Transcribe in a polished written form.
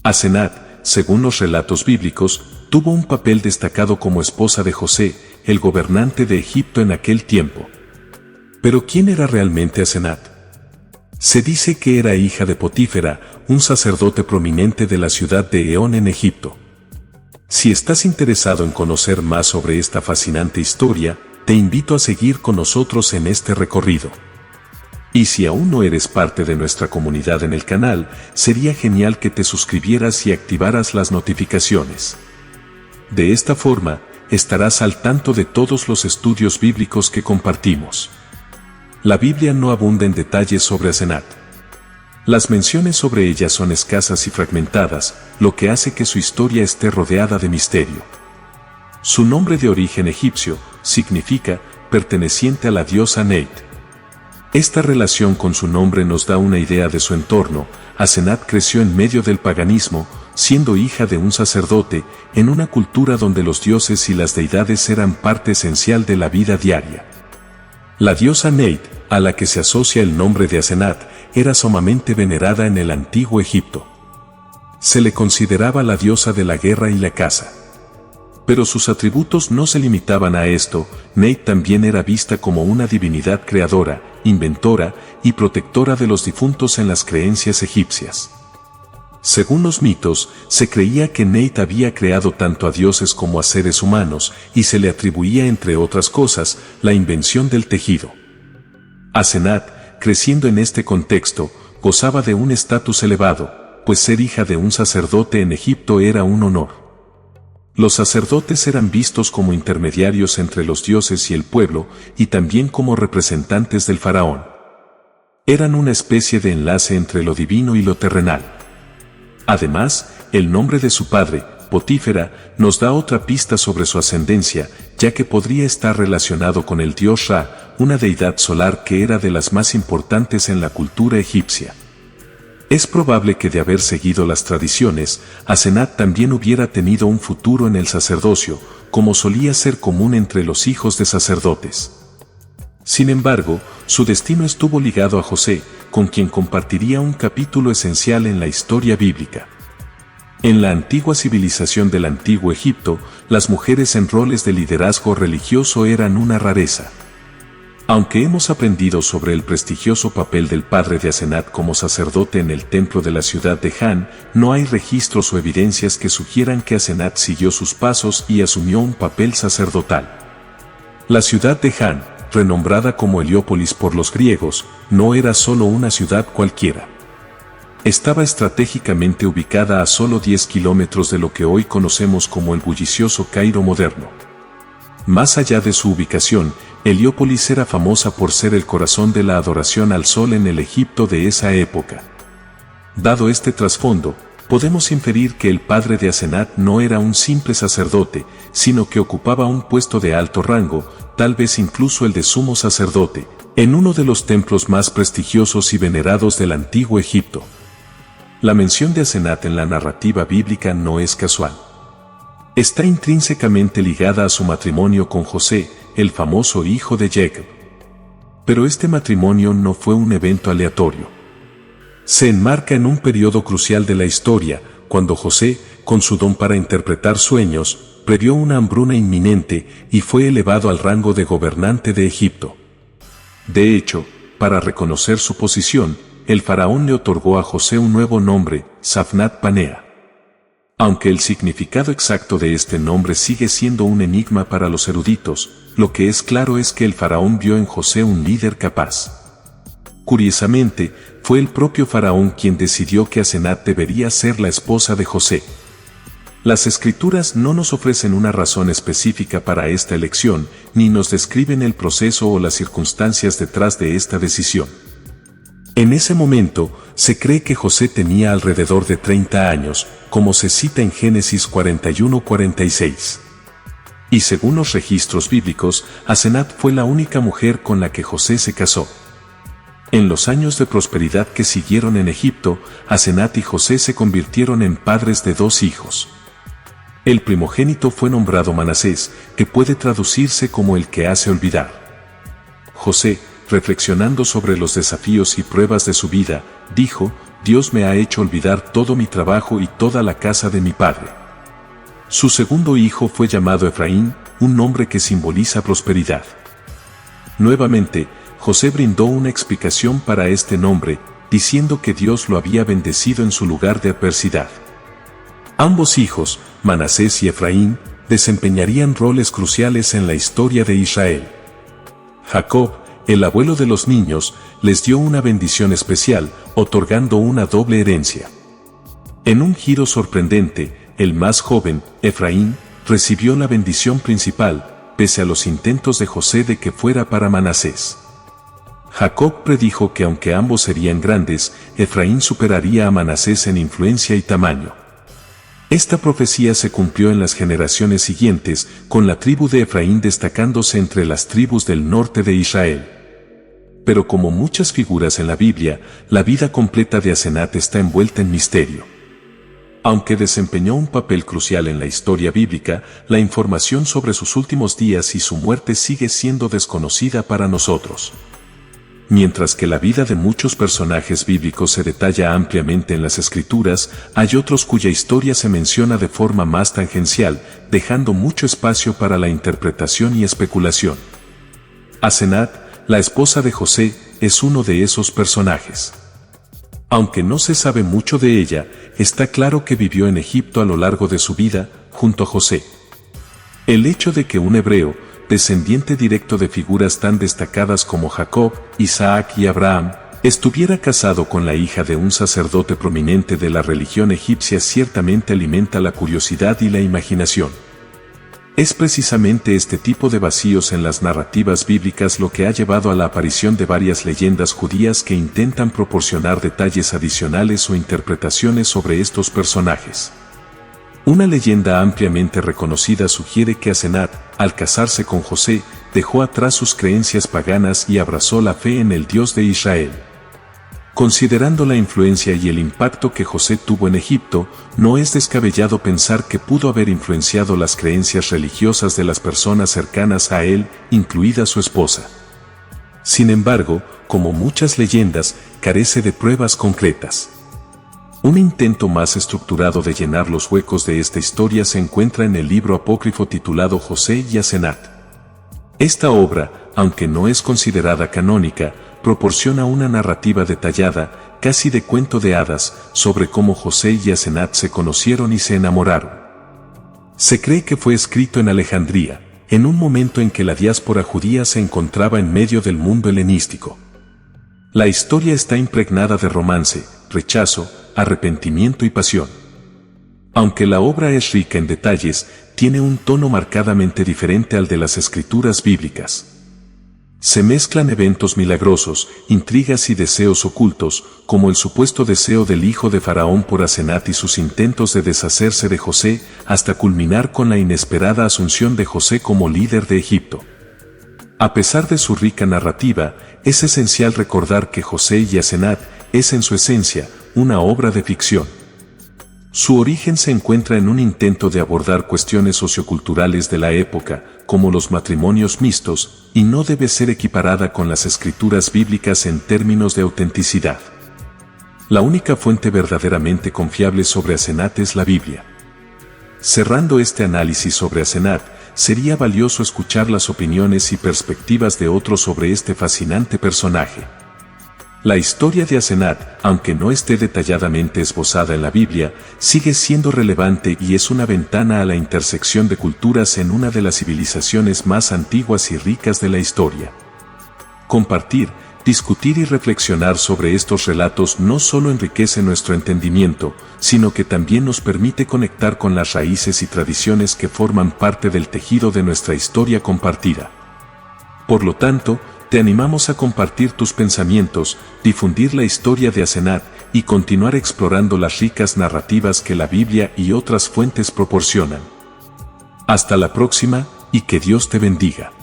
Asenat, según los relatos bíblicos, tuvo un papel destacado como esposa de José, el gobernante de Egipto en aquel tiempo. Pero ¿quién era realmente Asenat? Se dice que era hija de Potífera, un sacerdote prominente de la ciudad de Eón en Egipto. Si estás interesado en conocer más sobre esta fascinante historia, te invito a seguir con nosotros en este recorrido. Y si aún no eres parte de nuestra comunidad en el canal, sería genial que te suscribieras y activaras las notificaciones. De esta forma, estarás al tanto de todos los estudios bíblicos que compartimos. La Biblia no abunda en detalles sobre Asenat. Las menciones sobre ella son escasas y fragmentadas, lo que hace que su historia esté rodeada de misterio. Su nombre de origen egipcio significa perteneciente a la diosa Neit. Esta relación con su nombre nos da una idea de su entorno. Asenat creció en medio del paganismo, siendo hija de un sacerdote, en una cultura donde los dioses y las deidades eran parte esencial de la vida diaria. La diosa Neit, a la que se asocia el nombre de Asenat, era sumamente venerada en el antiguo Egipto. Se le consideraba la diosa de la guerra y la caza. Pero sus atributos no se limitaban a esto. Neit también era vista como una divinidad creadora, inventora y protectora de los difuntos en las creencias egipcias. Según los mitos, se creía que Neit había creado tanto a dioses como a seres humanos, y se le atribuía, entre otras cosas, la invención del tejido. Asenat, creciendo en este contexto, gozaba de un estatus elevado, pues ser hija de un sacerdote en Egipto era un honor. Los sacerdotes eran vistos como intermediarios entre los dioses y el pueblo, y también como representantes del faraón. Eran una especie de enlace entre lo divino y lo terrenal. Además, el nombre de su padre, Potífera, nos da otra pista sobre su ascendencia, ya que podría estar relacionado con el dios Ra, una deidad solar que era de las más importantes en la cultura egipcia. Es probable que de haber seguido las tradiciones, Asenat también hubiera tenido un futuro en el sacerdocio, como solía ser común entre los hijos de sacerdotes. Sin embargo, su destino estuvo ligado a José, con quien compartiría un capítulo esencial en la historia bíblica. En la antigua civilización del antiguo Egipto, las mujeres en roles de liderazgo religioso eran una rareza. Aunque hemos aprendido sobre el prestigioso papel del padre de Asenat como sacerdote en el templo de la ciudad de Han, no hay registros o evidencias que sugieran que Asenat siguió sus pasos y asumió un papel sacerdotal. La ciudad de Han, renombrada como Heliópolis por los griegos, no era solo una ciudad cualquiera. Estaba estratégicamente ubicada a solo 10 kilómetros de lo que hoy conocemos como el bullicioso Cairo moderno. Más allá de su ubicación, Heliópolis era famosa por ser el corazón de la adoración al sol en el Egipto de esa época. Dado este trasfondo, podemos inferir que el padre de Asenat no era un simple sacerdote, sino que ocupaba un puesto de alto rango, tal vez incluso el de sumo sacerdote, en uno de los templos más prestigiosos y venerados del antiguo Egipto. La mención de Asenat en la narrativa bíblica no es casual. Está intrínsecamente ligada a su matrimonio con José, el famoso hijo de Jacob. Pero este matrimonio no fue un evento aleatorio. Se enmarca en un periodo crucial de la historia, cuando José, con su don para interpretar sueños, previó una hambruna inminente y fue elevado al rango de gobernante de Egipto. De hecho, para reconocer su posición, el faraón le otorgó a José un nuevo nombre, Safnat Panea. Aunque el significado exacto de este nombre sigue siendo un enigma para los eruditos, lo que es claro es que el faraón vio en José un líder capaz. Curiosamente, fue el propio faraón quien decidió que Asenat debería ser la esposa de José. Las escrituras no nos ofrecen una razón específica para esta elección, ni nos describen el proceso o las circunstancias detrás de esta decisión. En ese momento, se cree que José tenía alrededor de 30 años, como se cita en Génesis 41-46. Y según los registros bíblicos, Asenat fue la única mujer con la que José se casó. En los años de prosperidad que siguieron en Egipto, Asenat y José se convirtieron en padres de 2 hijos. El primogénito fue nombrado Manasés, que puede traducirse como el que hace olvidar. José, reflexionando sobre los desafíos y pruebas de su vida, dijo: Dios me ha hecho olvidar todo mi trabajo y toda la casa de mi padre. Su segundo hijo fue llamado Efraín, un nombre que simboliza prosperidad. Nuevamente, José brindó una explicación para este nombre, diciendo que Dios lo había bendecido en su lugar de adversidad. Ambos hijos, Manasés y Efraín, desempeñarían roles cruciales en la historia de Israel. Jacob, el abuelo de los niños, les dio una bendición especial, otorgando una doble herencia. En un giro sorprendente, el más joven, Efraín, recibió la bendición principal, pese a los intentos de José de que fuera para Manasés. Jacob predijo que aunque ambos serían grandes, Efraín superaría a Manasés en influencia y tamaño. Esta profecía se cumplió en las generaciones siguientes, con la tribu de Efraín destacándose entre las tribus del norte de Israel. Pero como muchas figuras en la Biblia, la vida completa de Asenat está envuelta en misterio. Aunque desempeñó un papel crucial en la historia bíblica, la información sobre sus últimos días y su muerte sigue siendo desconocida para nosotros. Mientras que la vida de muchos personajes bíblicos se detalla ampliamente en las Escrituras, hay otros cuya historia se menciona de forma más tangencial, dejando mucho espacio para la interpretación y especulación. Asenat, la esposa de José, es uno de esos personajes. Aunque no se sabe mucho de ella, está claro que vivió en Egipto a lo largo de su vida, junto a José. El hecho de que un hebreo, descendiente directo de figuras tan destacadas como Jacob, Isaac y Abraham, estuviera casado con la hija de un sacerdote prominente de la religión egipcia ciertamente alimenta la curiosidad y la imaginación. Es precisamente este tipo de vacíos en las narrativas bíblicas lo que ha llevado a la aparición de varias leyendas judías que intentan proporcionar detalles adicionales o interpretaciones sobre estos personajes. Una leyenda ampliamente reconocida sugiere que Asenat, al casarse con José, dejó atrás sus creencias paganas y abrazó la fe en el Dios de Israel. Considerando la influencia y el impacto que José tuvo en Egipto, no es descabellado pensar que pudo haber influenciado las creencias religiosas de las personas cercanas a él, incluida su esposa. Sin embargo, como muchas leyendas, carece de pruebas concretas. Un intento más estructurado de llenar los huecos de esta historia se encuentra en el libro apócrifo titulado José y Asenat. Esta obra, aunque no es considerada canónica, proporciona una narrativa detallada, casi de cuento de hadas, sobre cómo José y Asenat se conocieron y se enamoraron. Se cree que fue escrito en Alejandría, en un momento en que la diáspora judía se encontraba en medio del mundo helenístico. La historia está impregnada de romance, rechazo, arrepentimiento y pasión. Aunque la obra es rica en detalles, tiene un tono marcadamente diferente al de las escrituras bíblicas. Se mezclan eventos milagrosos, intrigas y deseos ocultos, como el supuesto deseo del hijo de Faraón por Asenat y sus intentos de deshacerse de José, hasta culminar con la inesperada asunción de José como líder de Egipto. A pesar de su rica narrativa, es esencial recordar que José y Asenat es en su esencia una obra de ficción. Su origen se encuentra en un intento de abordar cuestiones socioculturales de la época, como los matrimonios mixtos, y no debe ser equiparada con las escrituras bíblicas en términos de autenticidad. La única fuente verdaderamente confiable sobre Asenat es la Biblia. Cerrando este análisis sobre Asenat, sería valioso escuchar las opiniones y perspectivas de otros sobre este fascinante personaje. La historia de Asenat, aunque no esté detalladamente esbozada en la Biblia, sigue siendo relevante y es una ventana a la intersección de culturas en una de las civilizaciones más antiguas y ricas de la historia. Compartir, discutir y reflexionar sobre estos relatos no solo enriquece nuestro entendimiento, sino que también nos permite conectar con las raíces y tradiciones que forman parte del tejido de nuestra historia compartida. Por lo tanto, te animamos a compartir tus pensamientos, difundir la historia de Asenat y continuar explorando las ricas narrativas que la Biblia y otras fuentes proporcionan. Hasta la próxima, y que Dios te bendiga.